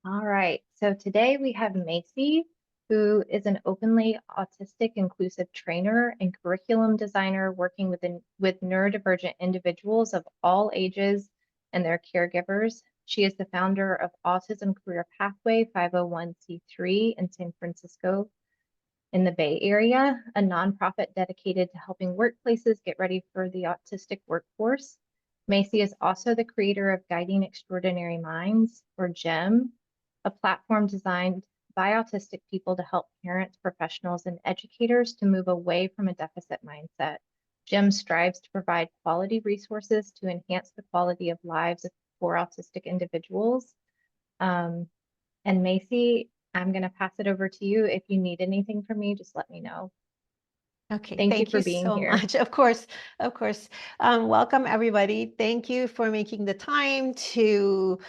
All right, so today we have Maisie, who is an openly autistic inclusive trainer and curriculum designer working with neurodivergent individuals of all ages and their caregivers. She is the founder of Autism Career Pathway 501(c)(3) in San Francisco in the Bay Area, a nonprofit dedicated to helping workplaces get ready for the autistic workforce. Macy is also the creator of Guiding Extraordinary Minds, or GEM, a platform designed by autistic people to help parents, professionals, and educators to move away from a deficit mindset. GEM strives to provide quality resources to enhance the quality of lives for autistic individuals. And Macy, I'm going to pass it over to you. If you need anything from me, just let me know. Okay, Thank you thank for you being so here. much. Of course, of course. Welcome, everybody. Thank you for making the time to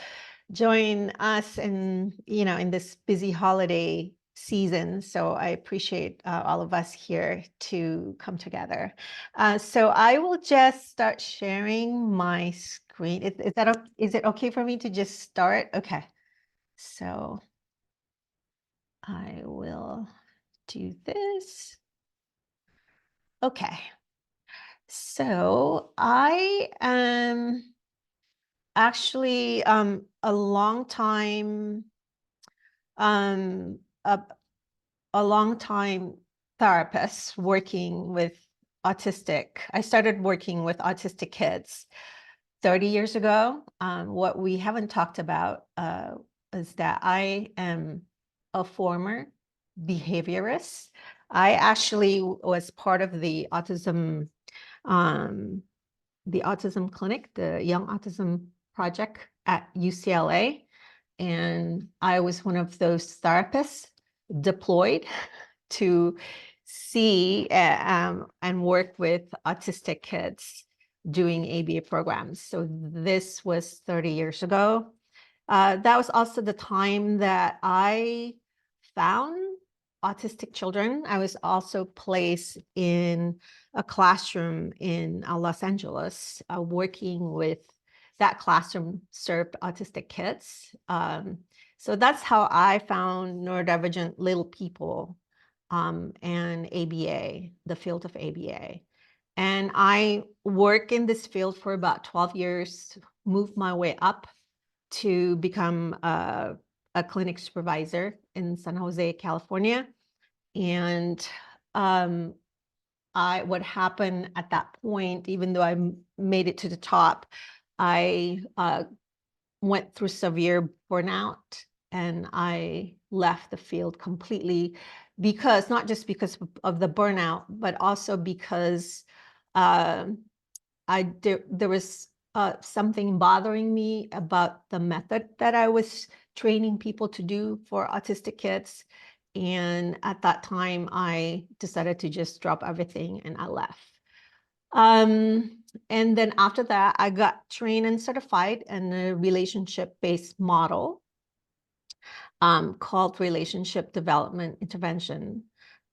join us in this busy holiday season. So I appreciate all of us here to come together. So I will just start sharing my screen. Is it okay for me to just start? Okay. So I will do this. Okay. So I am actually a long time um a, a long time therapist working with autistic. I started working with autistic kids 30 years ago. What we haven't talked about is that I am a former behaviorist. I actually was part of um, the autism clinic, the Young Autism Project at UCLA. And I was one of those therapists deployed to see and work with autistic kids doing ABA programs. So this was 30 years ago. That was also the time that I found autistic children. I was also placed in a classroom in Los Angeles, working with that classroom served autistic kids. So that's how I found neurodivergent little people and ABA, the field of ABA. And I work in this field for about 12 years, moved my way up to become a clinic supervisor in San Jose, California. And what happened at that point, even though I made it to the top, I went through severe burnout and I left the field completely because not just because of the burnout, but also because there was something bothering me about the method that I was training people to do for autistic kids. And at that time, I decided to just drop everything and I left. And then after that, I got trained and certified in a relationship-based model called Relationship Development Intervention.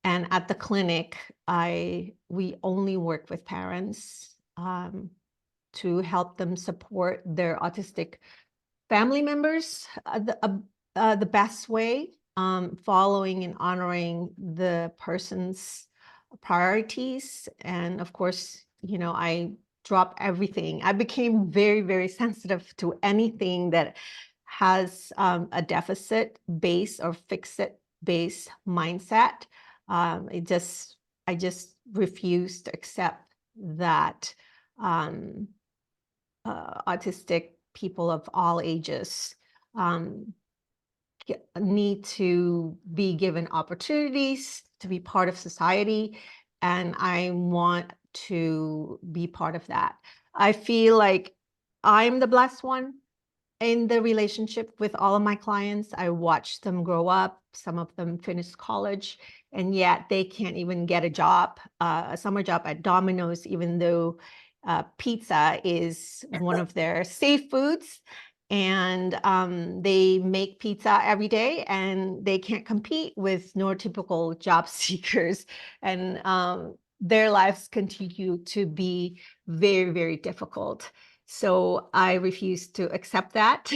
And at the clinic, we only work with parents to help them support their autistic family members the best way, following and honoring the person's priorities. And of course, I dropped everything. I became very, very sensitive to anything that has a deficit base or fix-it base mindset. I just refuse to accept that autistic people of all ages need to be given opportunities to be part of society. And I want to be part of that. I feel like I'm the blessed one in the relationship with all of my clients. I watched them grow up. Some of them finished college, and yet they can't even get a job, a summer job at Domino's, even though pizza is one of their safe foods. And they make pizza every day, and they can't compete with neurotypical job seekers. And their lives continue to be very, very difficult. So I refuse to accept that.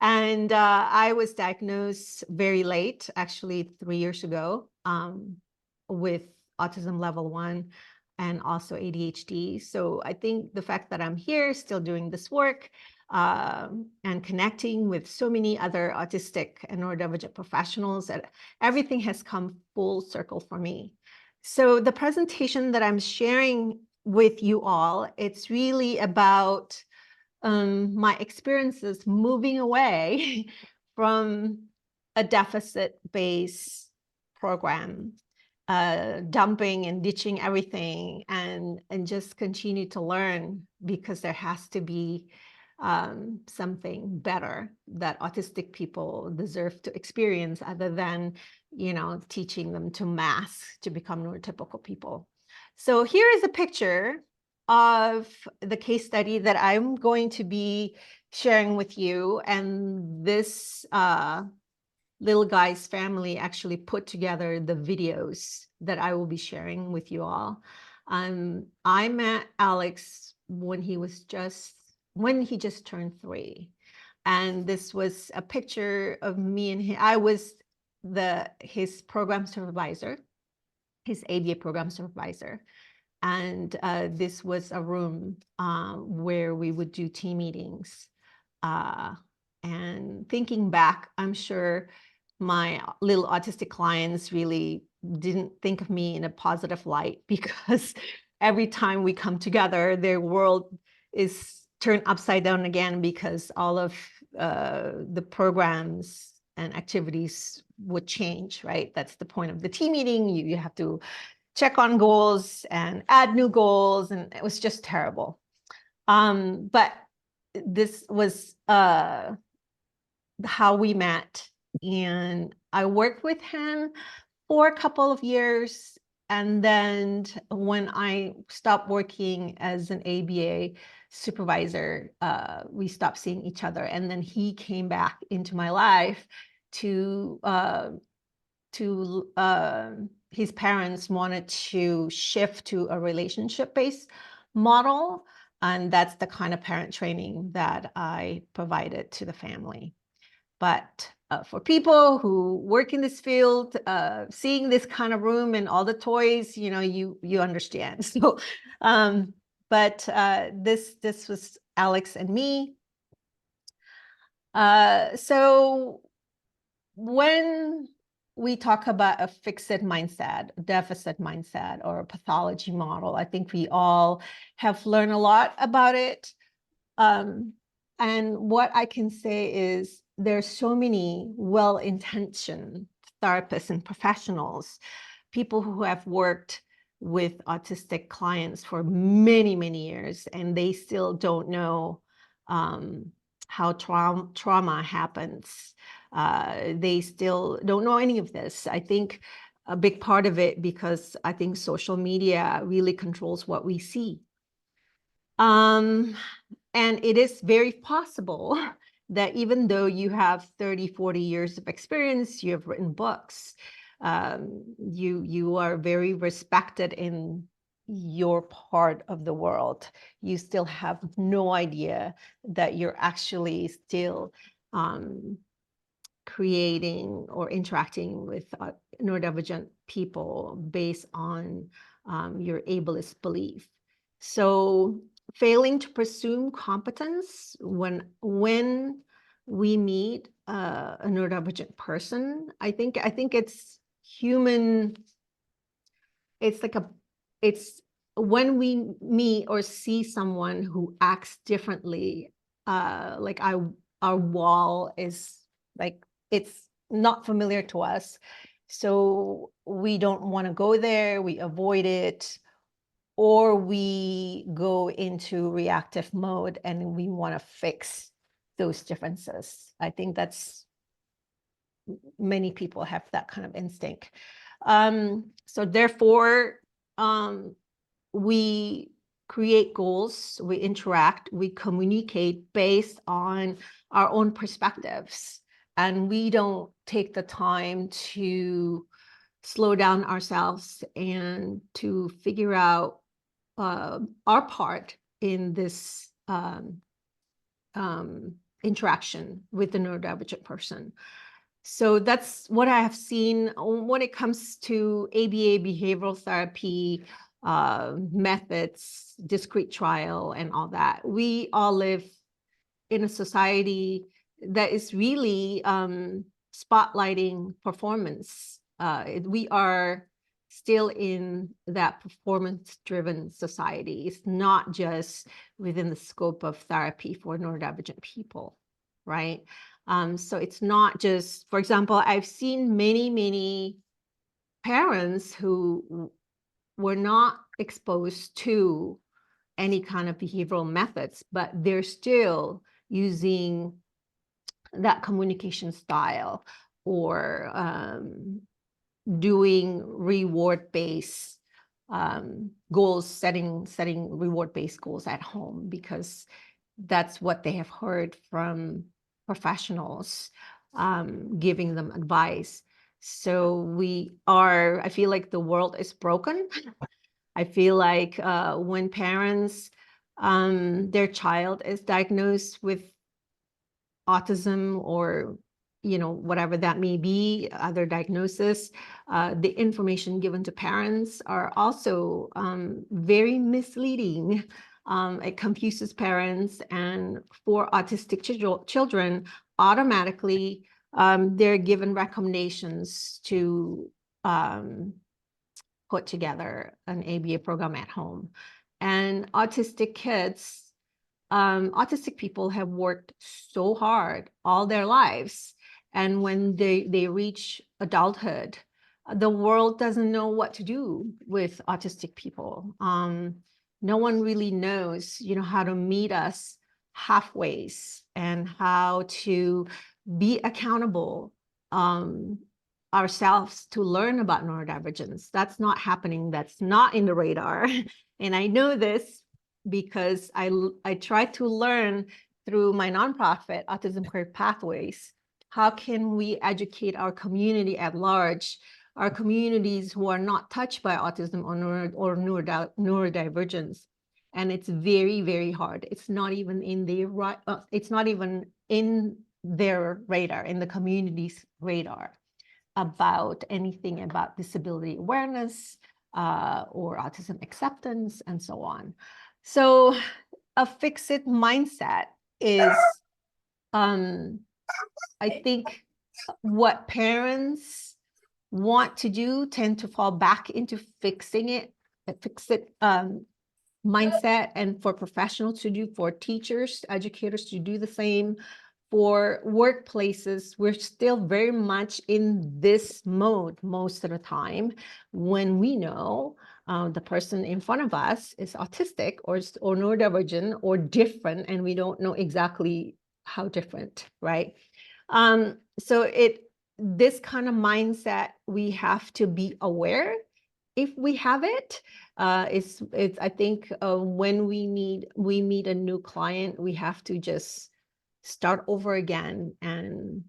And I was diagnosed very late, actually 3 years ago, with autism level 1 and also ADHD. So I think the fact that I'm here still doing this work and connecting with so many other autistic and neurodivergent professionals, that everything has come full circle for me. So the presentation that I'm sharing with you all, it's really about my experiences moving away from a deficit-based program, dumping and ditching everything, and just continue to learn, because there has to be something better that autistic people deserve to experience, other than, you know, teaching them to mask to become neurotypical people. So here is a picture of the case study that I'm going to be sharing with you. And this little guy's family actually put together the videos that I will be sharing with you all. I met Alex when he just turned 3. And this was a picture of me and him. I was his program supervisor, his ABA program supervisor. And this was a room where we would do team meetings. And thinking back, I'm sure my little autistic clients really didn't think of me in a positive light, because every time we come together, their world is turned upside down again, because all of the programs and activities would change, right? That's the point of the team meeting. You have to check on goals and add new goals, and it was just terrible. But this was how we met, and I worked with him for a couple of years, and then when I stopped working as an ABA supervisor, we stopped seeing each other, and then he came back into my life to his parents wanted to shift to a relationship-based model. And that's the kind of parent training that I provided to the family. But for people who work in this field, seeing this kind of room and all the toys, you know, you understand. So, this was Alex and me. So when we talk about a fixed mindset, a deficit mindset, or a pathology model, I think we all have learned a lot about it. And what I can say is there's so many well-intentioned therapists and professionals, people who have worked with autistic clients for many, many years, and they still don't know how trauma happens. They still don't know any of this. I think a big part of it, because I think social media really controls what we see. And it is very possible that even though you have 30, 40 years of experience, you have written books, you are very respected in your part of the world, you still have no idea that you're actually still creating or interacting with neurodivergent people based on your ableist belief. So failing to presume competence when we meet a neurodivergent person, I think it's human. It's when we meet or see someone who acts differently, like our wall is like, it's not familiar to us. So we don't want to go there, we avoid it, or we go into reactive mode and we want to fix those differences. I think that's, many people have that kind of instinct. So therefore, we create goals, we interact, we communicate based on our own perspectives, and we don't take the time to slow down ourselves and to figure out our part in this interaction with the neurodivergent person. So that's what I have seen when it comes to ABA behavioral therapy methods, discrete trial, and all that. We all live in a society that is really spotlighting performance. We are still in that performance-driven society. It's not just within the scope of therapy for neurodivergent people, right? So it's not just, for example, I've seen many parents who were not exposed to any kind of behavioral methods, but they're still using that communication style or doing reward-based goals, setting reward-based goals at home, because that's what they have heard from professionals giving them advice. So I feel like the world is broken. I feel like when parents, their child is diagnosed with autism or, whatever that may be, other diagnosis, the information given to parents are also very misleading. It confuses parents, and for autistic children, automatically they're given recommendations to put together an ABA program at home. And autistic people have worked so hard all their lives. And when they reach adulthood, the world doesn't know what to do with autistic people. No one really knows, how to meet us halfway and how to be accountable ourselves to learn about neurodivergence. That's not happening. That's not in the radar. And I know this because I try to learn through my nonprofit, Autism Career Pathways. How can we educate our community at large, our communities who are not touched by autism or neurodivergence? And it's very, very hard. It's not even in their radar, in the community's radar, about anything about disability awareness or autism acceptance and so on. So a fix-it mindset is, I think, what parents want to do tend to fall back into fix-it mindset, and for professionals to do, for teachers, educators to do the same. For workplaces, we're still very much in this mode most of the time when we know the person in front of us is autistic or neurodivergent or different, and we don't know exactly how different, right? So this kind of mindset, we have to be aware if we have it. It's I think when we meet a new client, we have to just start over again and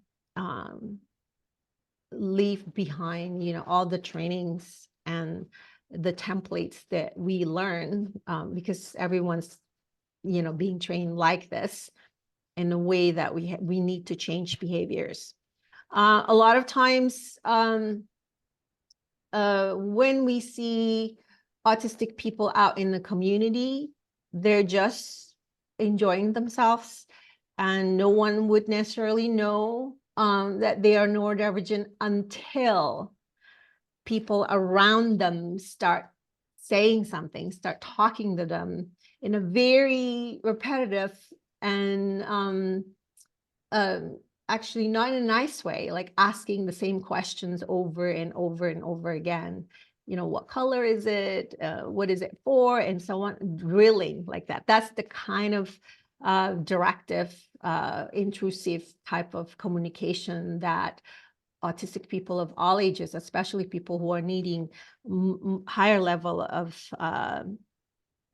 leave behind, all the trainings and the templates that we learn, because everyone's, being trained like this, in a way that we need to change behaviors. A lot of times, when we see autistic people out in the community, they're just enjoying themselves, and no one would necessarily know that they are neurodivergent until people around them start saying something, start talking to them in a very repetitive and actually not in a nice way, like asking the same questions over and over and over again. What color is it? What is it for? And so on, drilling like that. That's the kind of directive, intrusive type of communication that autistic people of all ages, especially people who are needing higher level of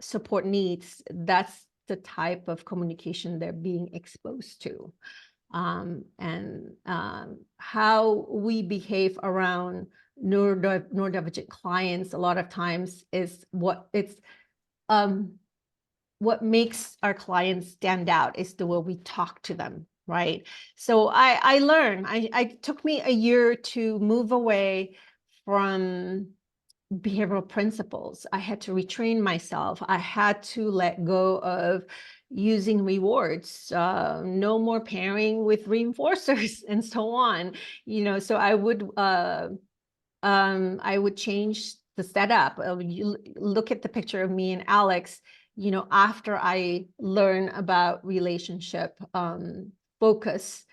support needs, that's the type of communication they're being exposed to. And how we behave around neurodivergent clients a lot of times is what makes our clients stand out is the way we talk to them. right? So I learned, I took me a year to move away from behavioral principles. I had to retrain myself. I had to let go of using rewards, no more pairing with reinforcers and so on. So I would change the setup. You look at the picture of me and Alex, after I learn about relationship focus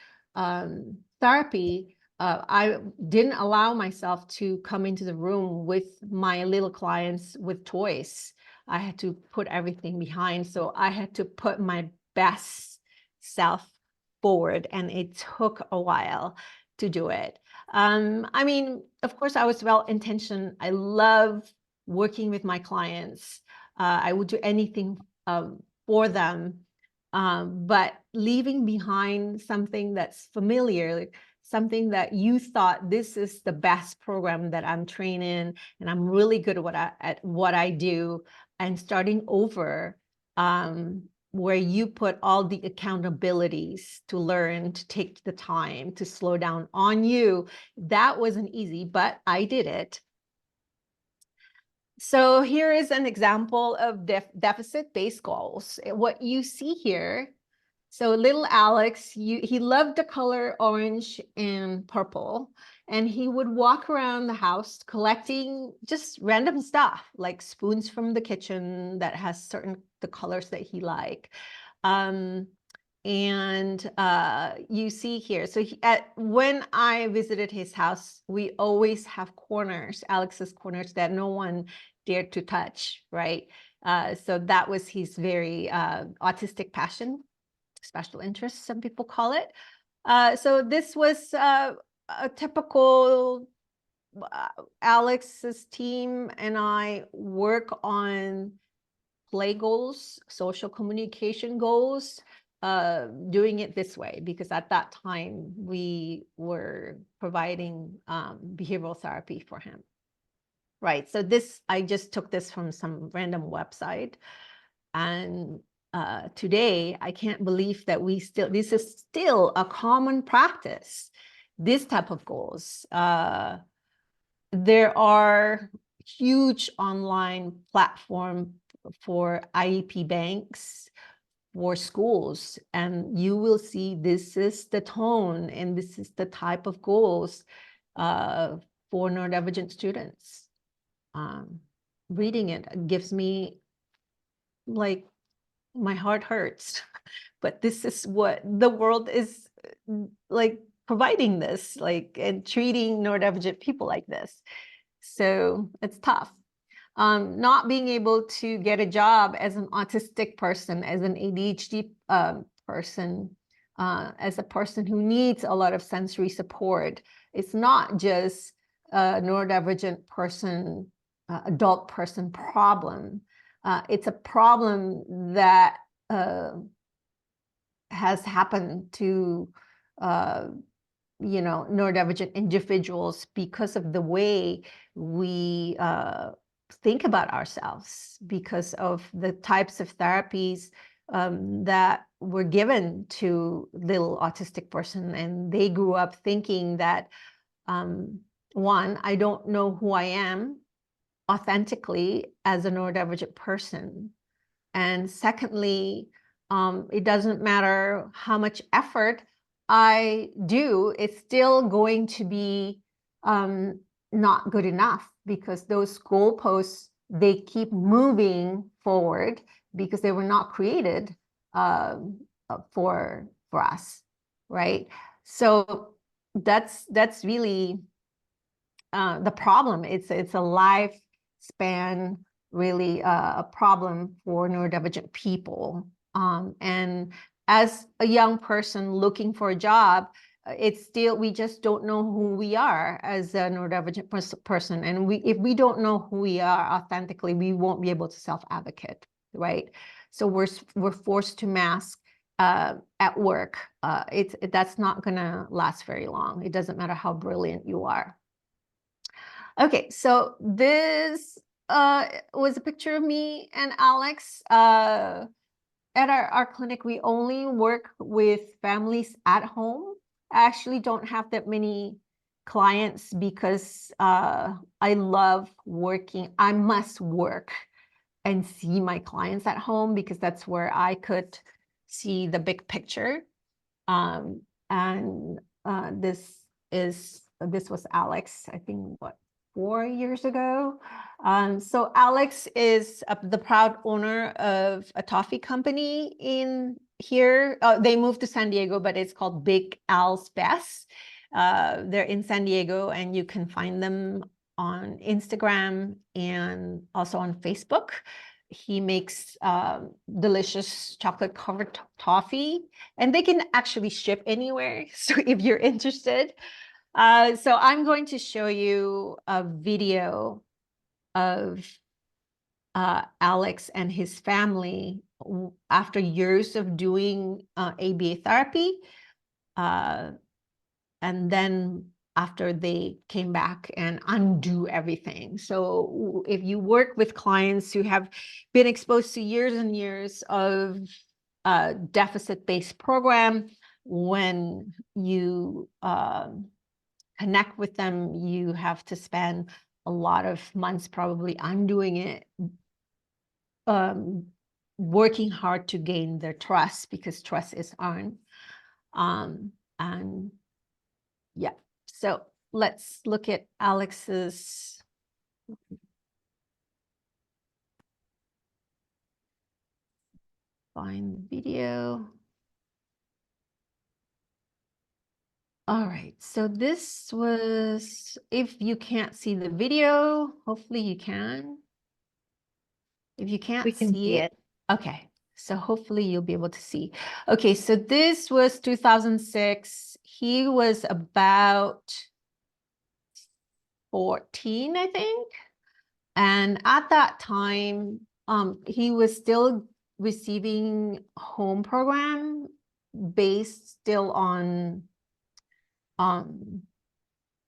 therapy, I didn't allow myself to come into the room with my little clients with toys. I had to put everything behind. So I had to put my best self forward, and it took a while to do it. I mean, of course, I was well-intentioned. I love working with my clients. I would do anything for them. But leaving behind something that's familiar, like something that you thought, this is the best program that I'm trained in, and I'm really good at what I do, and starting over, where you put all the accountabilities to learn, to take the time, to slow down on you. That wasn't easy, but I did it. So here is an example of deficit-based goals. What you see here, so little Alex, he loved the color orange and purple, and he would walk around the house collecting just random stuff, like spoons from the kitchen that has the colors that he liked. And you see here, so when I visited his house, we always have corners, Alex's corners, that no one dared to touch, right? So that was his very autistic passion, special interest, some people call it. So this was a typical Alex's team and I work on play goals, social communication goals, doing it this way, because at that time we were providing behavioral therapy for him. Right, so I just took this from some random website, and today I can't believe that this is still a common practice, this type of goals. There are huge online platform for IEP banks, for schools, and you will see this is the tone and this is the type of goals for neurodivergent students. Reading it gives me, like, my heart hurts, but this is what the world is like, providing this, like, and treating neurodivergent people like this. So it's tough. Not being able to get a job as an autistic person, as an ADHD person, as a person who needs a lot of sensory support. It's not just a neurodivergent person, adult person problem. It's a problem that has happened to neurodivergent individuals because of the way we think about ourselves, because of the types of therapies that were given to little autistic person, and they grew up thinking that one, I don't know who I am authentically as a neurodivergent person, and secondly, it doesn't matter how much effort I do, it's still going to be not good enough, because those goalposts, they keep moving forward because they were not created for us, right? So that's really the problem. It's a lifespan, really, a problem for neurodivergent people. And as a young person looking for a job, we just don't know who we are as a neurodivergent person. And if we don't know who we are authentically, we won't be able to self-advocate, right? So we're forced to mask at work. That's not gonna last very long. It doesn't matter how brilliant you are. Okay, so this was a picture of me and Alex. at our clinic, we only work with families at home. I actually don't have that many clients because I love working. I must work and see my clients at home because that's where I could see the big picture. And this was Alex, I think, what, 4 years ago. So Alex is the proud owner of a toffee company in here. They moved to San Diego, but it's called Big Al's Best. They're in San Diego, and you can find them on Instagram and also on Facebook. He makes delicious chocolate covered toffee, and they can actually ship anywhere. So if you're interested. So I'm going to show you a video of Alex and his family after years of doing ABA therapy. And then after they came back and undo everything. So if you work with clients who have been exposed to years and years of deficit-based program, when you connect with them, you have to spend a lot of months probably undoing it, working hard to gain their trust, because trust is earned. And yeah, so let's look at Alex's. Find the video. All right, so this was, if you can't see the video, hopefully you can. If you can't We can see it. Okay, so hopefully you'll be able to see. Okay, so this was 2006. He was about 14, I think. And at that time, he was still receiving home program based still on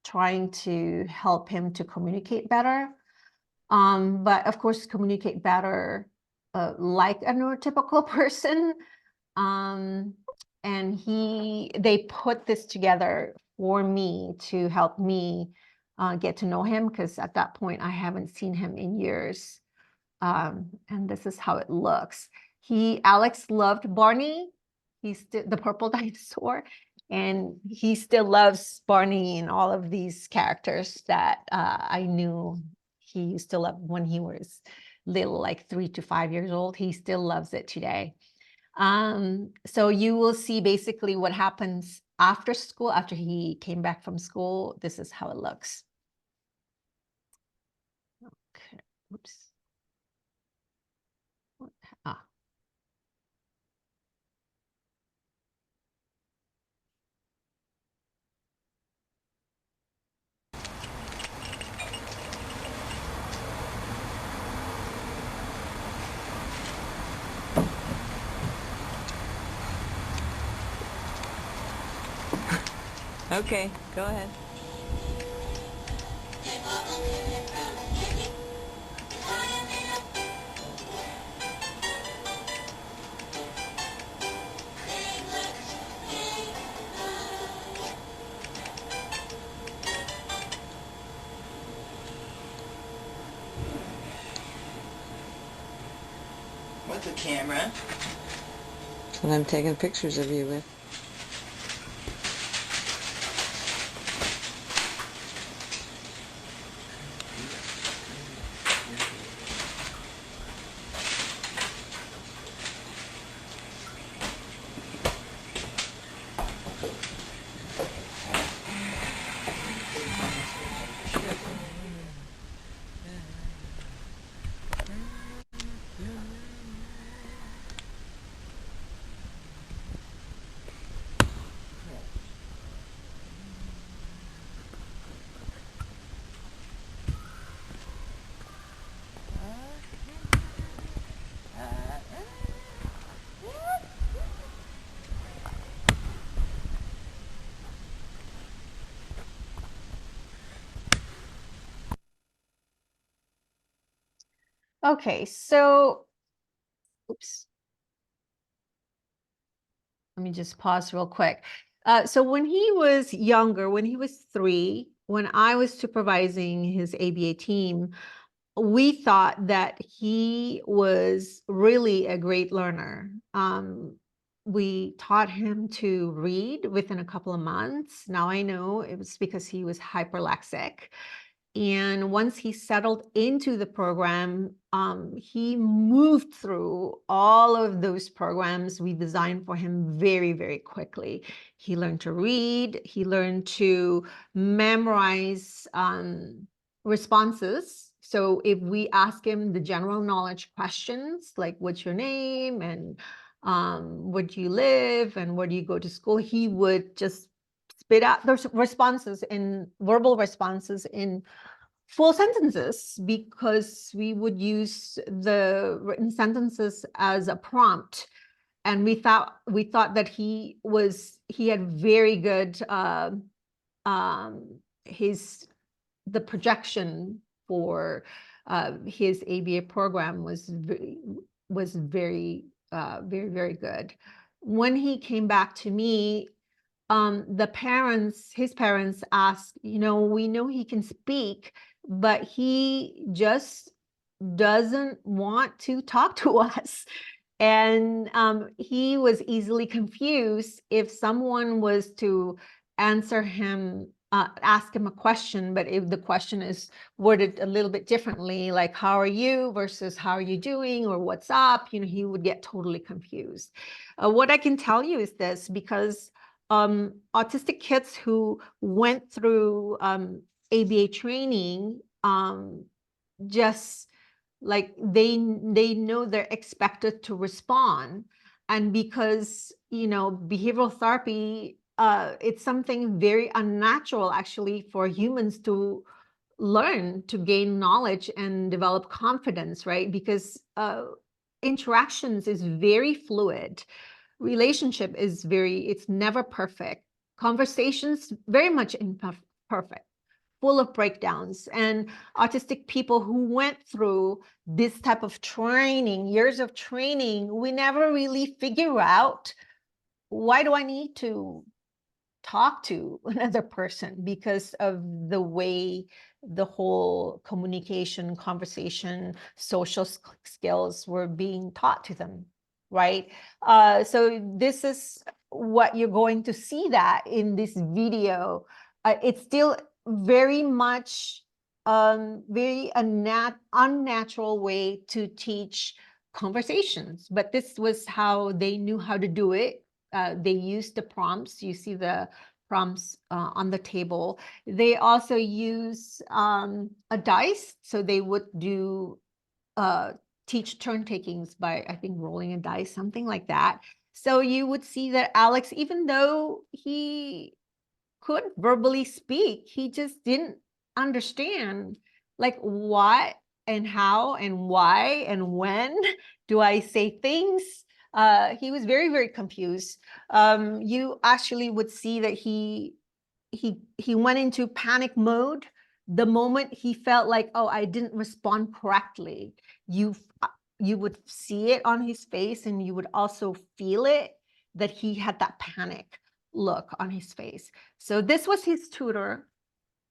trying to help him to communicate better. But of course, communicate better like a neurotypical person. And they put this together for me to help me get to know him, because at that point I haven't seen him in years. And this is how it looks. Alex loved Barney. He's the purple dinosaur, and he still loves Barney and all of these characters that I knew he used to love when he was little, like 3 to 5 years old. He still loves it today. So you will see basically what happens after school, after he came back from school. This is how it looks. Okay, oops. Ah. Okay, go ahead. With the camera. That's what I'm taking pictures of you with. Okay, so, oops. let me just pause real quick. So when he was younger, when he was 3, when I was supervising his ABA team, we thought that he was really a great learner. We taught him to read within a couple of months. Now I know it was because he was hyperlexic. And once he settled into the program, he moved through all of those programs we designed for him very, very quickly. He learned to read, he learned to memorize responses. So if we ask him the general knowledge questions, like what's your name and where do you live and where do you go to school, he would just spit out those responses in verbal responses in full sentences, because we would use the written sentences as a prompt. And we thought that he had very good the projection for his ABA program was very very good. When he came back to me, his parents asked, we know he can speak, but he just doesn't want to talk to us. And he was easily confused if someone was to answer him, ask him a question, but if the question is worded a little bit differently, like how are you versus how are you doing or what's up, he would get totally confused. What I can tell you is this, because autistic kids who went through ABA training, just like they know they're expected to respond. And because, behavioral therapy, it's something very unnatural actually for humans to learn, to gain knowledge and develop confidence, right? Because interactions is very fluid. Relationship is it's never perfect. Conversations very much imperfect, full of breakdowns. And autistic people who went through this type of training, years of training, we never really figure out, why do I need to talk to another person? Because of the way the whole communication, conversation, social skills were being taught to them, right? So this is what you're going to see that in this video. It's still very much very unnatural way to teach conversations, but this was how they knew how to do it. They used the prompts. You see the prompts on the table. They also use a dice. So they would do teach turn takings by, I think, rolling a dice, something like that. So you would see that Alex, even though he could verbally speak, he just didn't understand, like, what and how and why and when do I say things. He was very, very confused. You actually would see that he went into panic mode the moment he felt like, oh, I didn't respond correctly. You would see it on his face, and you would also feel it, that he had that panic look on his face. So this was his tutor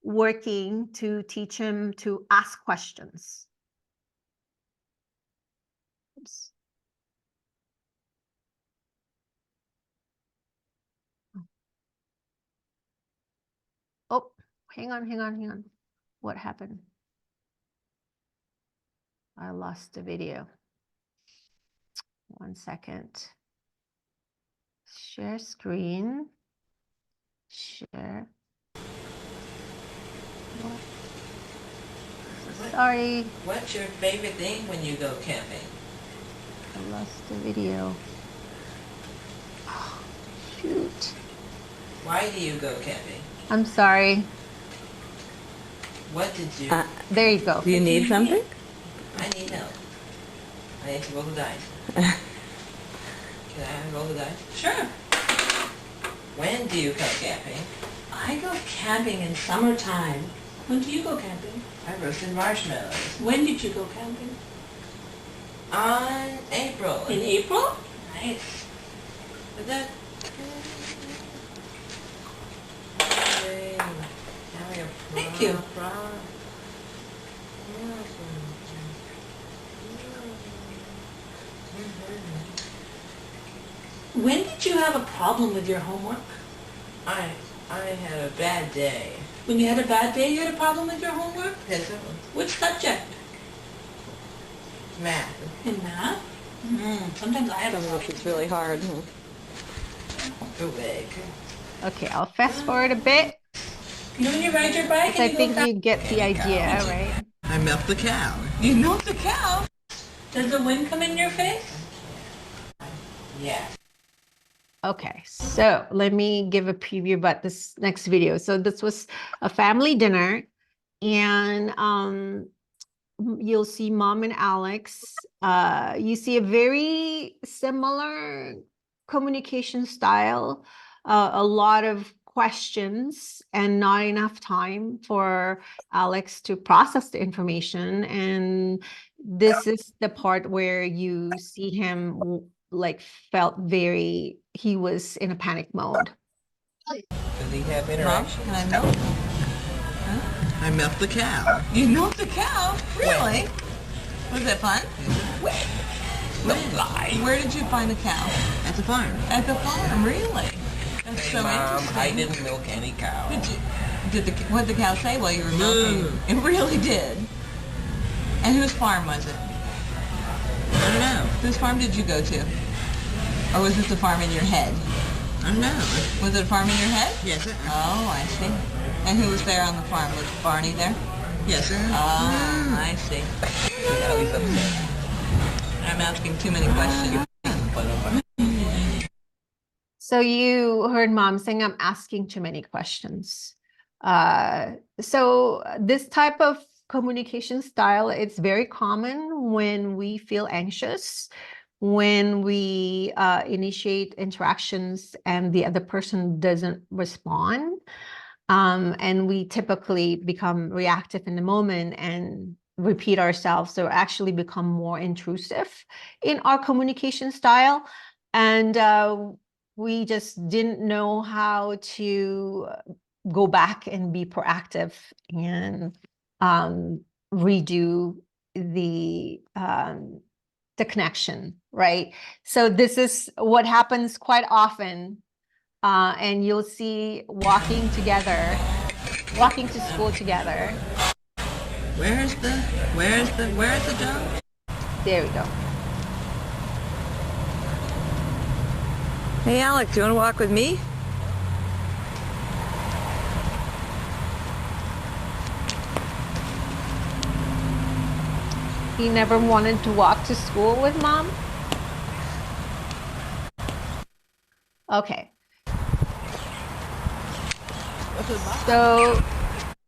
working to teach him to ask questions. Oops. Oh, hang on. What happened? I lost the video. 1 second. Share screen. Share. Sorry. What's your favorite thing when you go camping? I lost the video. Oh, shoot. Why do you go camping? I'm sorry. What did you... There you go. Do you need something? I need help. I need to roll the dice. Can I roll the dice? Sure. When do you go camping? I go camping in summertime. When do you go camping? I roasted marshmallows. When did you go camping? On April. In April? Nice. But that Yay. Now we have Thank you. When did you have a problem with your homework? I had a bad day. When you had a bad day, you had a problem with your homework? Yes, it Which subject? was math. In math? Sometimes I have a Some of problem. it's really hard. Too big. Okay, I'll fast forward a bit. You know when you ride your bike So I and you think go you get the idea, right? I milked the cow. You milk the cow. Does the wind come in your face? Yeah. Okay, so let me give a preview about this next video. So this was a family dinner, and you'll see Mom and Alex. You see a very similar communication style, a lot of questions and not enough time for Alex to process the information. And this is the part where you see him like felt he was in a panic mode. Does he have Mom, interaction? can I milk? I milked the cow. You milked the cow? Really? Was it fun? Don't lie. Where did you find the cow? At the farm. At the farm, really? That's Hey, so Mom, interesting. I didn't milk any cow. What did the cow say while you were milking? It really did. And whose farm was it? I don't know. Whose farm did you go to? Or was this a farm in your head? I don't know. Was it a farm in your head? Yes, sir. Oh, I see. And who was there on the farm? Was Barney there? Yes, sir. Oh, I see. Now he's upset. I'm asking too many questions. So you heard Mom saying I'm asking too many questions. So this type of communication style, it's very common when we feel anxious, when we initiate interactions and the other person doesn't respond. And we typically become reactive in the moment and repeat ourselves, so actually become more intrusive in our communication style. And we just didn't know how to go back and be proactive and redo the connection, right? So this is what happens quite often. And you'll see walking to school together. Where's the dog? There we go. Hey, Alex, you want to walk with me? He never wanted to walk to school with Mom. Okay. So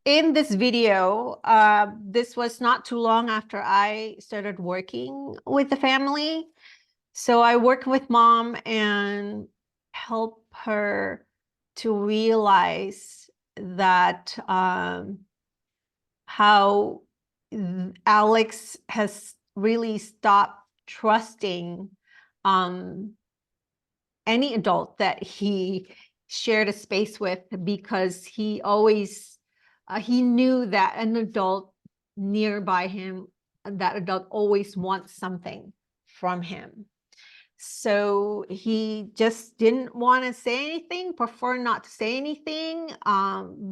in this video, this was not too long after I started working with the family. So I worked with Mom and help her to realize that how Alex has really stopped trusting any adult that he shared a space with, because he always he knew that an adult nearby him, that adult always wants something from him. So he just didn't want to say anything, prefer not to say anything,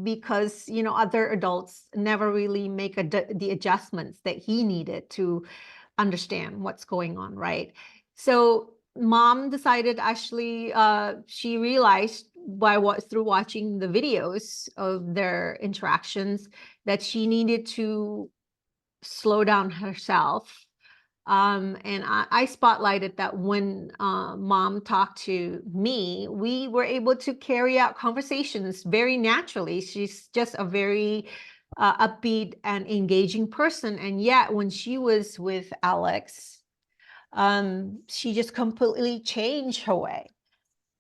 because, you know, other adults never really make the adjustments that he needed to understand what's going on, right? So Mom decided, actually, she realized through watching the videos of their interactions that she needed to slow down herself. And I spotlighted that when Mom talked to me, we were able to carry out conversations very naturally. She's just a very upbeat and engaging person. And yet when she was with Alex, she just completely changed her way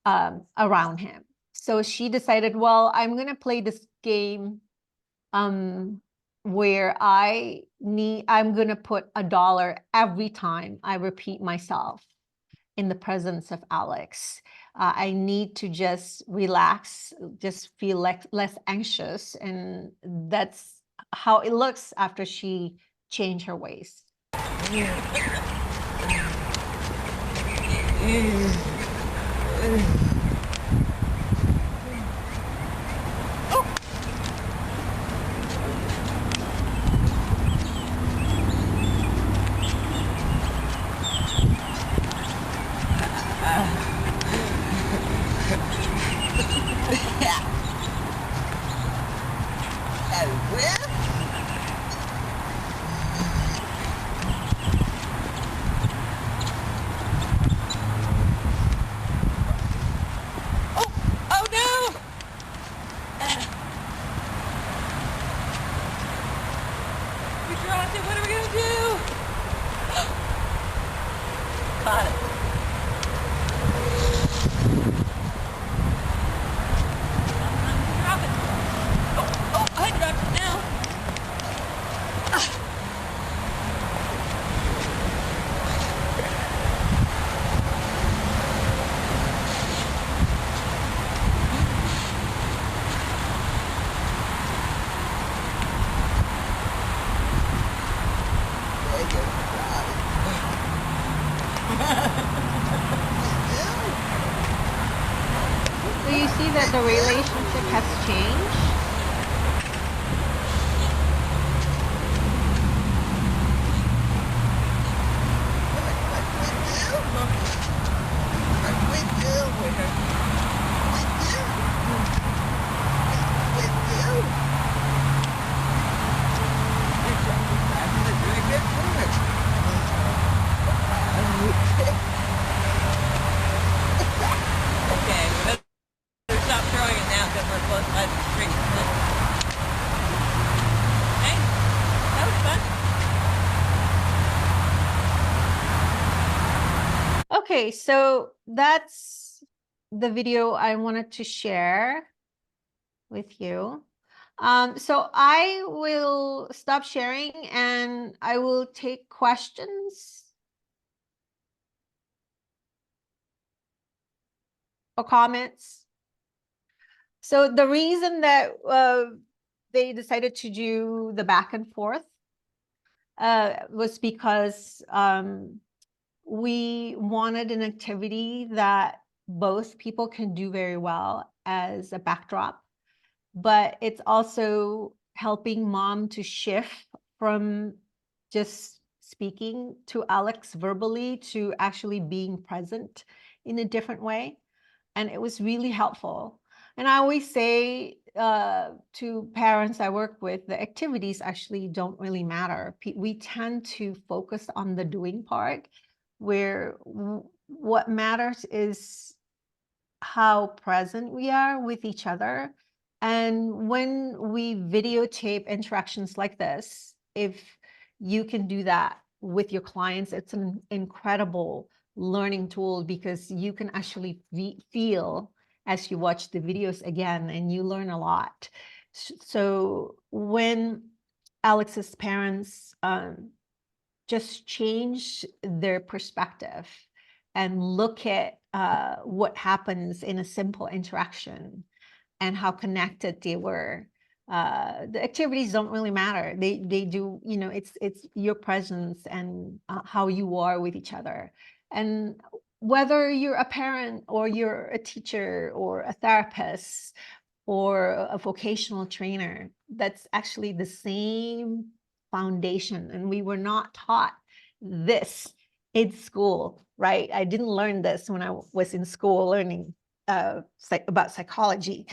around him. So she decided, well, I'm going to play this game where I'm going to put $1 every time I repeat myself in the presence of Alex. I need to just relax, just feel like less anxious. And that's how it looks after she changed her ways. Oh no! We dropped it. What are we gonna do? Got it. Drop it. Oh, I dropped it now. So you see that the relationship has changed. Okay, we better stop throwing it now because we're close by the street. Hey, that was fun. Okay, so that's the video I wanted to share with you. So I will stop sharing and I will take questions or comments. So the reason that they decided to do the back and forth was because we wanted an activity that both people can do very well as a backdrop, but it's also helping mom to shift from just speaking to Alex verbally to actually being present in a different way. And it was really helpful. And I always say to parents I work with, the activities actually don't really matter. We tend to focus on the doing part, where what matters is how present we are with each other. And when we videotape interactions like this, if you can do that with your clients, it's an incredible learning tool, because you can actually feel as you watch the videos again, and you learn a lot. So when Alex's parents just change their perspective and look at what happens in a simple interaction and how connected they were, the activities don't really matter. They do, you know, it's your presence and how you are with each other. And whether you're a parent or you're a teacher or a therapist or a vocational trainer, that's actually the same foundation. And we were not taught this in school, right? I didn't learn this when I was in school learning about psychology.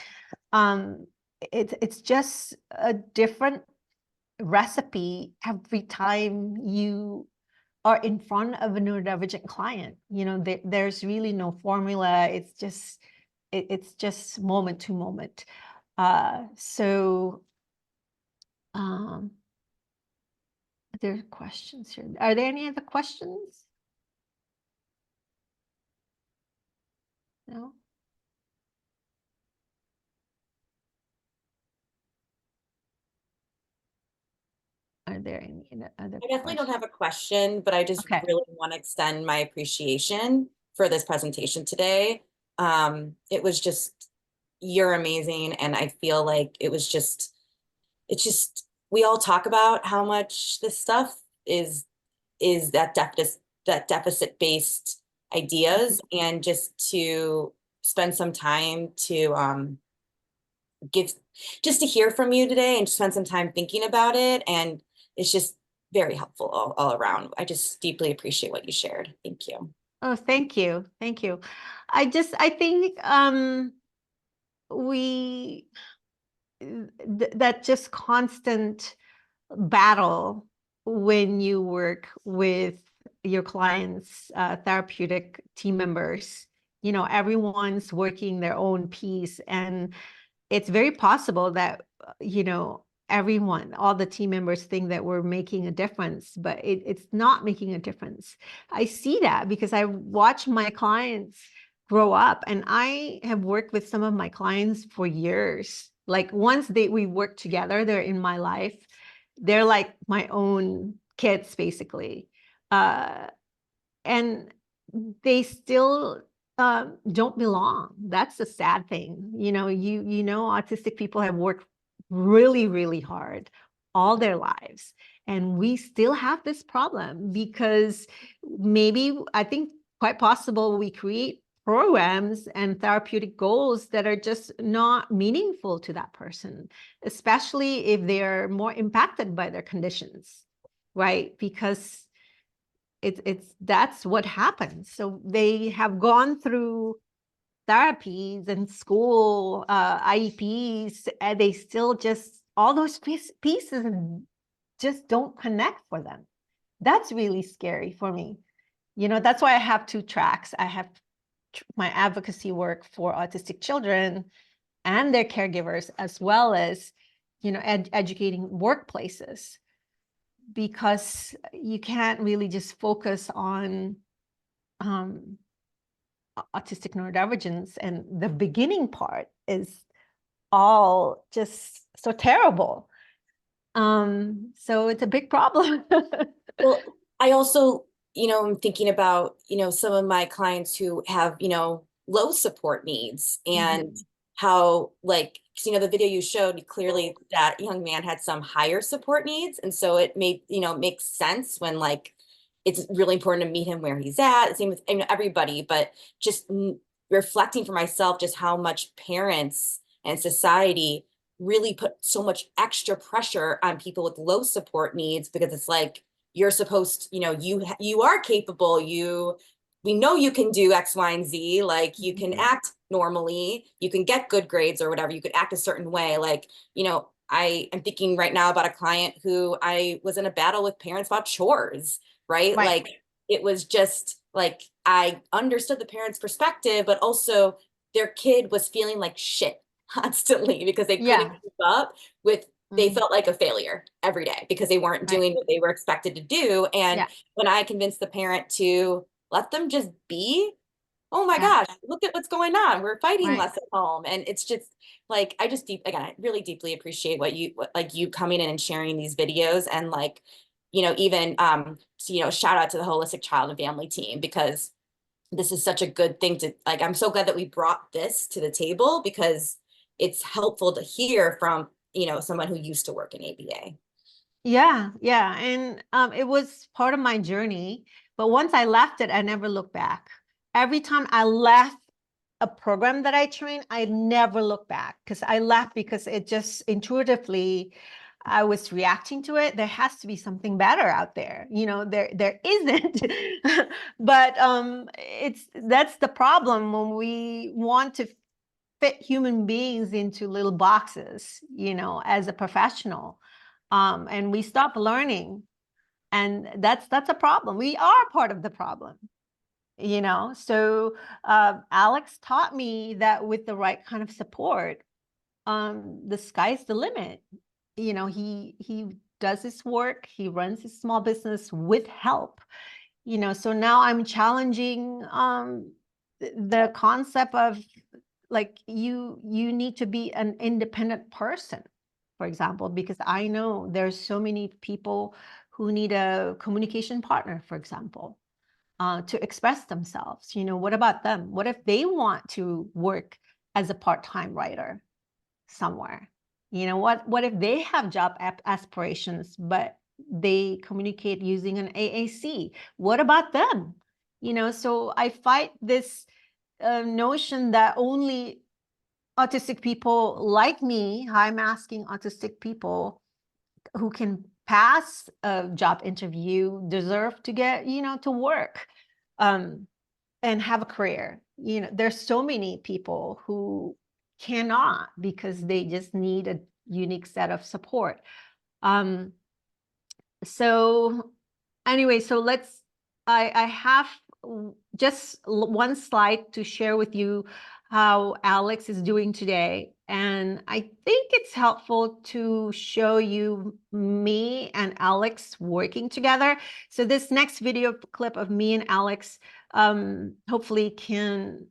It's just a different recipe every time you are in front of a neurodivergent client. You know, there's really no formula. It's just moment to moment. There are questions here. Are there any other questions? No? Are there any other I definitely don't questions? have a question, but I just Okay. really want to extend my appreciation for this presentation today. It was just, you're amazing. And I feel like it's just, we all talk about how much this stuff is that deficit based ideas, and just to spend some time to give, just to hear from you today and spend some time thinking about it. And it's just very helpful all around. I just deeply appreciate what you shared. Thank you. Oh, thank you. Thank you. I think we that just constant battle when you work with your clients, therapeutic team members, everyone's working their own piece, and it's very possible that everyone, all the team members think that we're making a difference, but it's not making a difference. I see that because I watch my clients grow up, and I have worked with some of my clients for years. Like once we work together, they're in my life. They're like my own kids, basically. And they still don't belong. That's the sad thing. Autistic people have worked really, really hard all their lives. And we still have this problem because maybe, I think quite possible, we create programs and therapeutic goals that are just not meaningful to that person, especially if they are more impacted by their conditions, right? Because that's what happens. So they have gone through therapies and school, IEPs, and they still just, all those pieces just don't connect for them. That's really scary for me. That's why I have two tracks. I have my advocacy work for autistic children and their caregivers, as well as, educating workplaces, because you can't really just focus on autistic neurodivergence, and the beginning part is all just so terrible. So it's a big problem. Well, I also, I'm thinking about, some of my clients who have, low support needs, and how, like, 'cause, the video you showed, clearly that young man had some higher support needs. And so it makes sense when, like, it's really important to meet him where he's at. Same with everybody, but just reflecting for myself just how much parents and society really put so much extra pressure on people with low support needs, because it's like, you're supposed, you are capable, we know you can do X, Y, and Z, like you can act normally, you can get good grades or whatever, you could act a certain way. Like, I am thinking right now about a client who I was in a battle with parents about chores, right? Like, it was just like, I understood the parents' perspective, but also their kid was feeling like shit constantly because they couldn't keep up with, they felt like a failure every day because they weren't doing what they were expected to do. And when I convinced the parent to let them just be, oh my gosh, look at what's going on. We're fighting less at home. And it's just like, I really deeply appreciate you coming in and sharing these videos, and like, even, shout out to the Holistic Child and Family team, because this is such a good thing to, like, I'm so glad that we brought this to the table, because it's helpful to hear from, someone who used to work in ABA. Yeah. And it was part of my journey. But once I left it, I never looked back. Every time I left a program that I trained, I never looked back, because I left because it just intuitively, I was reacting to it. There has to be something better out there. There isn't. But that's the problem when we want to fit human beings into little boxes, as a professional. And we stop learning. And that's a problem. We are part of the problem. So Alex taught me that with the right kind of support, the sky's the limit. He does his work, he runs his small business with help. So now I'm challenging the concept of, like, you need to be an independent person, for example, because I know there's so many people who need a communication partner, for example. to express themselves. What about them? What if they want to work as a part-time writer somewhere? What if they have job aspirations, but they communicate using an AAC? What about them? So I fight this notion that only autistic people like me, high-masking autistic people who can pass a job interview deserve to get, to work and have a career. There's so many people who cannot because they just need a unique set of support. So anyway, so I have just one slide to share with you how Alex is doing today. And I think it's helpful to show you me and Alex working together. So this next video clip of me and Alex hopefully can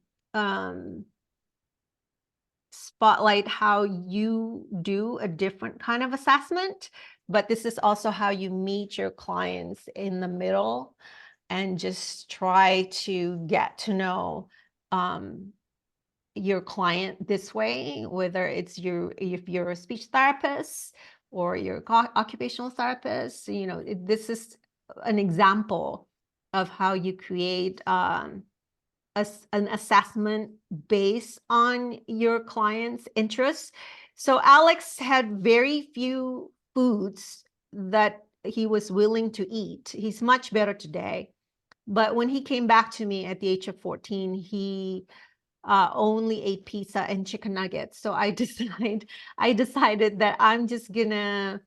spotlight how you do a different kind of assessment, but this is also how you meet your clients in the middle and just try to get to know your client this way, whether it's if you're a speech therapist or you're occupational therapist. This is an example of how you create an assessment based on your client's interests. So Alex had very few foods that he was willing to eat. He's much better today. But when he came back to me at the age of 14, he only ate pizza and chicken nuggets. So I decided that I'm just gonna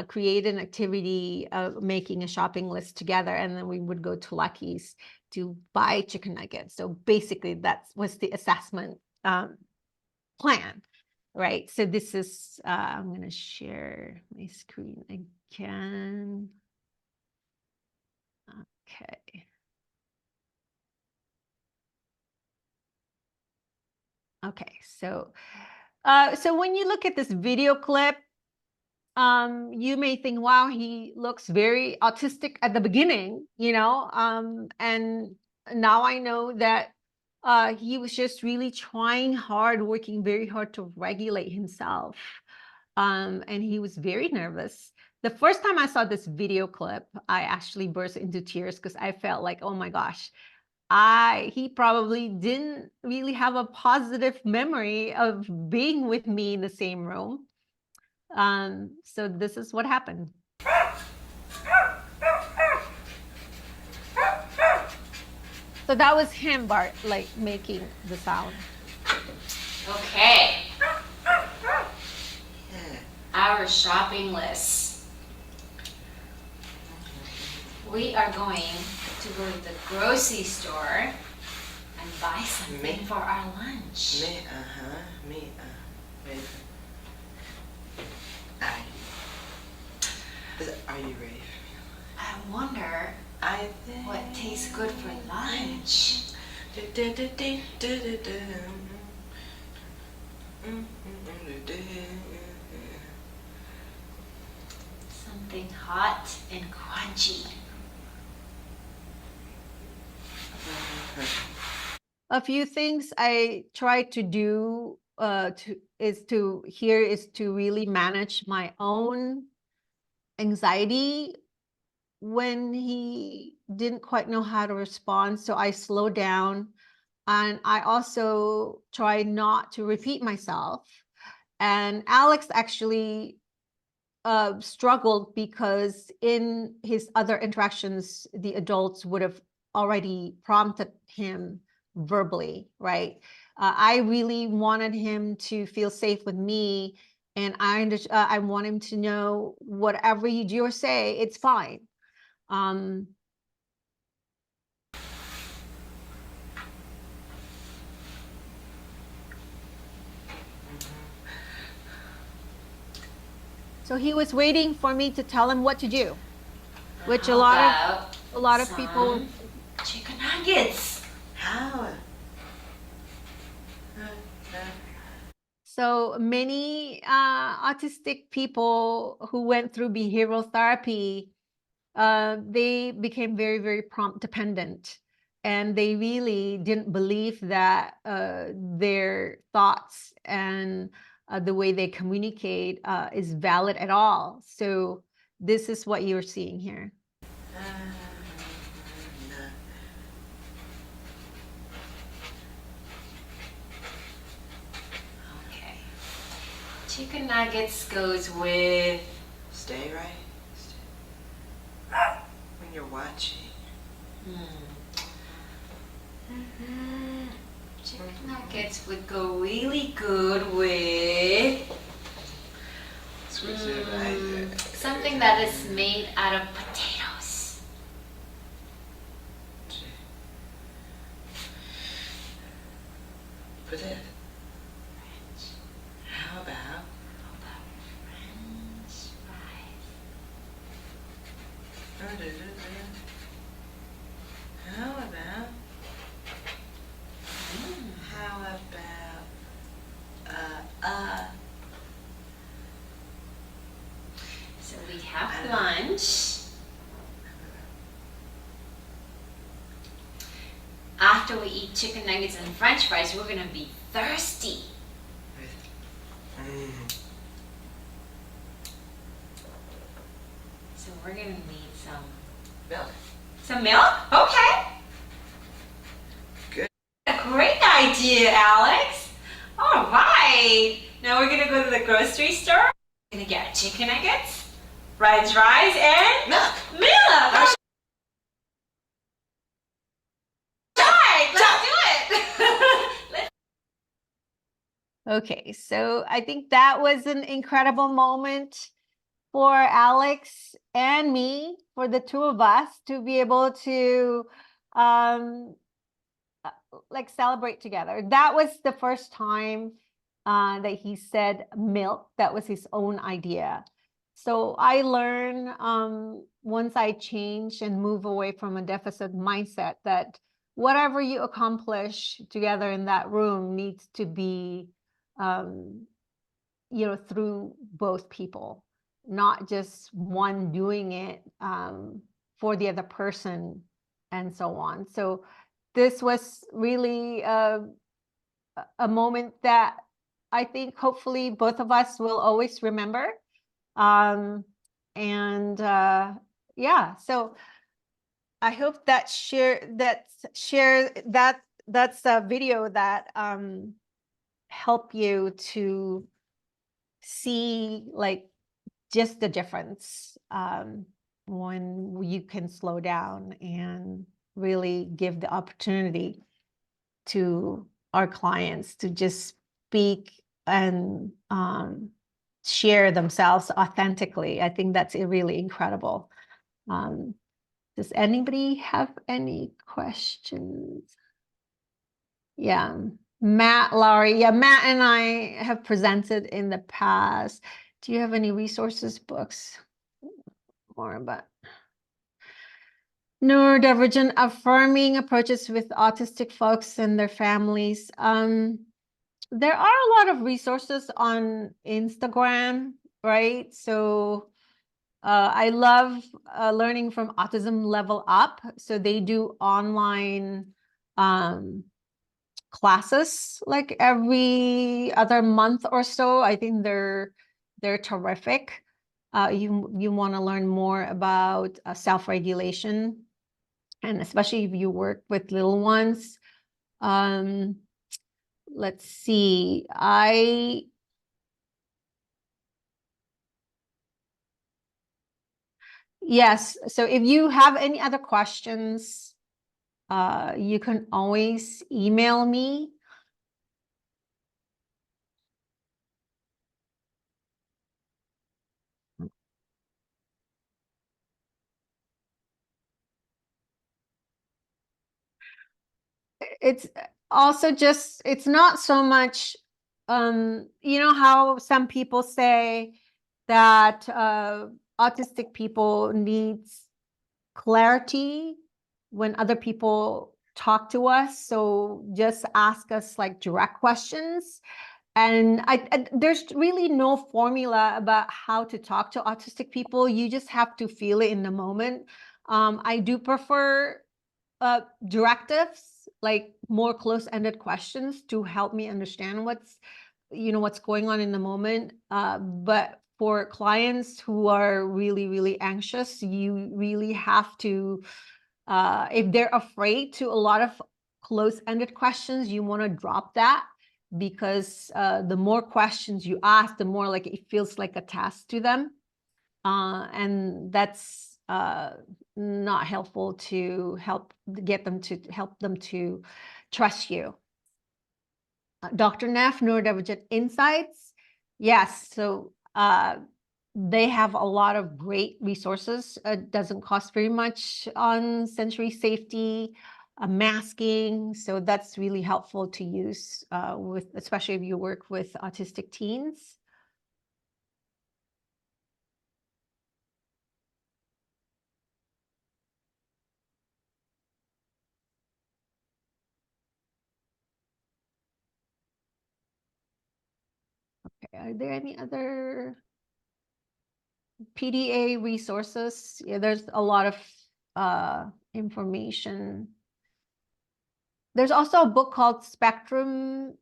create an activity of making a shopping list together, and then we would go to Lucky's to buy chicken nuggets. So basically that was the assessment plan, right? So this is, I'm gonna share my screen again. Okay. Okay, so when you look at this video clip, you may think, wow, he looks very autistic at the beginning, and now I know that he was just really trying hard, working very hard to regulate himself. And he was very nervous. The first time I saw this video clip, I actually burst into tears because I felt like, oh my gosh, he probably didn't really have a positive memory of being with me in the same room. So this is what happened. So that was him, Bart, like making the sound. Okay. Our shopping list. We are going to go to the grocery store and buy something for our lunch. Are you ready? I wonder what tastes good for lunch. Something hot and crunchy. A few things I try to do is to really manage my own anxiety when he didn't quite know how to respond. So I slow down, and I also try not to repeat myself. And Alex actually struggled because in his other interactions, the adults would have already prompted him verbally, right? I really wanted him to feel safe with me, and I want him to know whatever you do or say, it's fine. So he was waiting for me to tell him what to do, which a lot of people. Chicken nuggets. How? So many autistic people who went through behavioral therapy they became very, very prompt dependent. And they really didn't believe that their thoughts and the way they communicate is valid at all. So this is what you're seeing here. Okay. Chicken nuggets goes with Stay right. Stay. When you're watching. chicken nuggets would go really good with Squeeze it right there. something that is made out of potatoes. Put it. How about French fries. How about So we have lunch. After we eat chicken nuggets and French fries, we're gonna be thirsty. So we're gonna need some milk? Some milk? Okay. Good. A great idea, Alex. All right. Now we're gonna go to the grocery store. We're gonna get chicken nuggets, French fries, and Milk. milk. Right. Let's do it. Okay, so I think that was an incredible moment for Alex and me, for the two of us to be able to like celebrate together. That was the first time that he said milk. That was his own idea. So I learned once I change and move away from a deficit mindset that whatever you accomplish together in that room needs to be through both people, not just one doing it for the other person and so on. So this was really a moment that I think hopefully both of us will always remember. Yeah, so I hope that that's a video that help you to see like just the difference when you can slow down and really give the opportunity to our clients to just speak and share themselves authentically. I think that's really incredible. Does anybody have any questions? Yeah, Matt, Laurie. Yeah, Matt and I have presented in the past. Do you have any resources, books? More about neurodivergent affirming approaches with autistic folks and their families. There are a lot of resources on Instagram, right? So I love learning from Autism Level Up. So they do online classes like every other month or so. I think they're terrific. You want to learn more about self-regulation, and especially if you work with little ones. Let's see. Yes. So if you have any other questions, you can always email me. It's also just, it's not so much, you know how some people say that autistic people needs clarity when other people talk to us. So just ask us like direct questions. And there's really no formula about how to talk to autistic people. You just have to feel it in the moment. I do prefer directives, like more close-ended questions to help me understand what's going on in the moment. But for clients who are really, really anxious, you really have to, if they're afraid to a lot of close-ended questions, you want to drop that, because the more questions you ask, the more like it feels like a task to them. And that's not helpful to help them to trust you. Dr. Neff, Neurodivergent Insights. Yes, so they have a lot of great resources. It doesn't cost very much on sensory safety, masking. So that's really helpful to use especially if you work with autistic teens. Okay, are there any other PDA resources? Yeah, there's a lot of information. There's also a book called Spectrum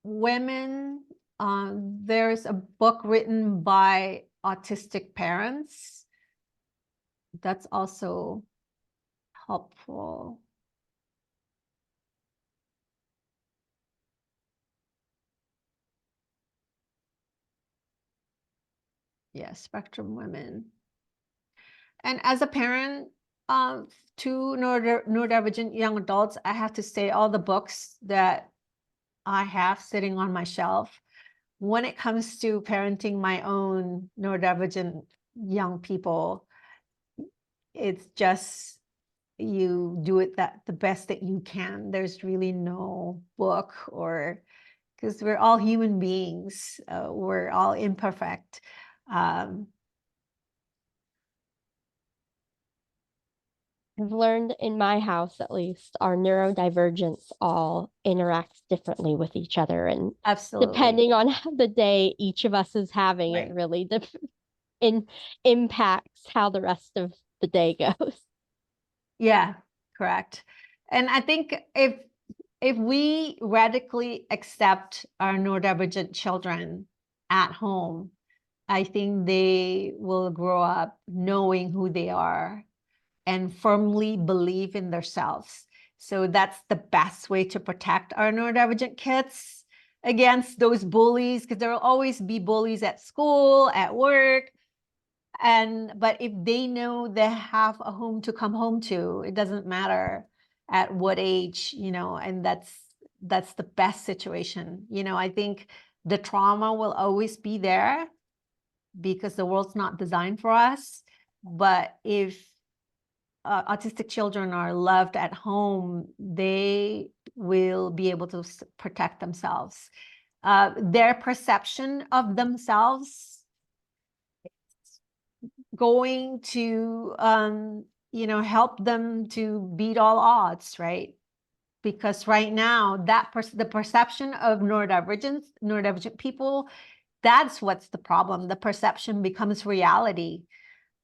Women. There's a book written by autistic parents. That's also helpful. Yeah, Spectrum Women. And as a parent to neurodivergent young adults, I have to say all the books that I have sitting on my shelf, when it comes to parenting my own neurodivergent young people, it's just you do it the best that you can. There's really no book, or because we're all human beings, we're all imperfect. I've learned in my house, at least, our neurodivergents all interact differently with each other. And Absolutely. depending on the day each of us is having, Right. it really impacts how the rest of the day goes. Yeah, correct. And I think if we radically accept our neurodivergent children at home, I think they will grow up knowing who they are and firmly believe in themselves. So that's the best way to protect our neurodivergent kids against those bullies, because there will always be bullies at school, at work. But if they know they have a home to come home to, it doesn't matter at what age, and that's the best situation. I think the trauma will always be there because the world's not designed for us. But if autistic children are loved at home, they will be able to protect themselves. Their perception of themselves going to help them to beat all odds, right? Because right now the perception of neurodivergent people, that's what's the problem. The perception becomes reality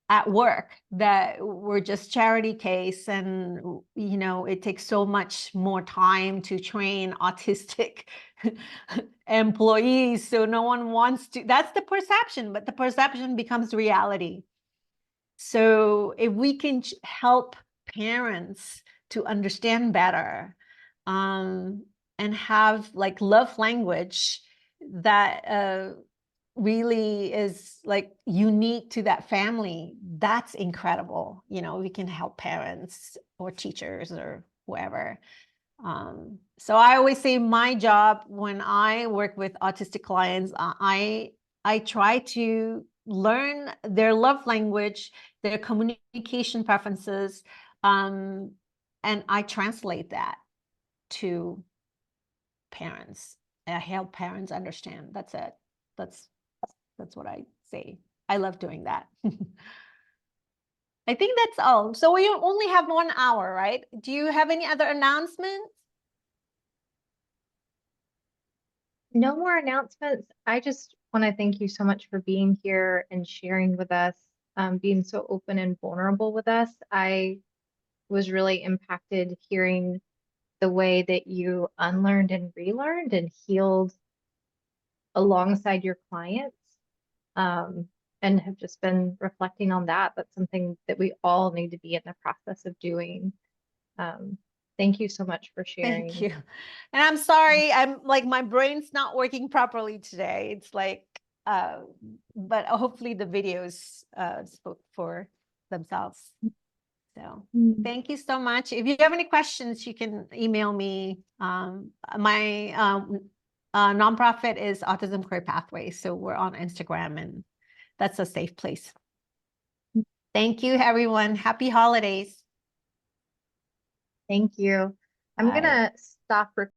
at work, that we're just charity case, and it takes so much more time to train autistic employees, so no one wants to. That's the perception, but the perception becomes reality. So if we can help parents to understand better, and have like love language that really is like unique to that family, that's incredible. We can help parents or teachers or whoever. So I always say my job when I work with autistic clients, I try to learn their love language, their communication preferences, and I translate that to parents. I help parents understand. That's it. That's what I say. I love doing that. I think that's all. So we only have 1 hour, right? Do you have any other announcements? No more announcements. I just want to thank you so much for being here and sharing with us, being so open and vulnerable with us. I was really impacted hearing the way that you unlearned and relearned and healed alongside your clients, and have just been reflecting on that. That's something that we all need to be in the process of doing. Thank you so much for sharing. Thank you. And I'm sorry, I'm like, my brain's not working properly today. It's like, but hopefully the videos spoke for themselves. So thank you so much. If you have any questions, you can email me. My nonprofit is Autism Career Pathway. So we're on Instagram, and that's a safe place. Thank you, everyone. Happy holidays. Thank you. I'm Bye. gonna stop recording.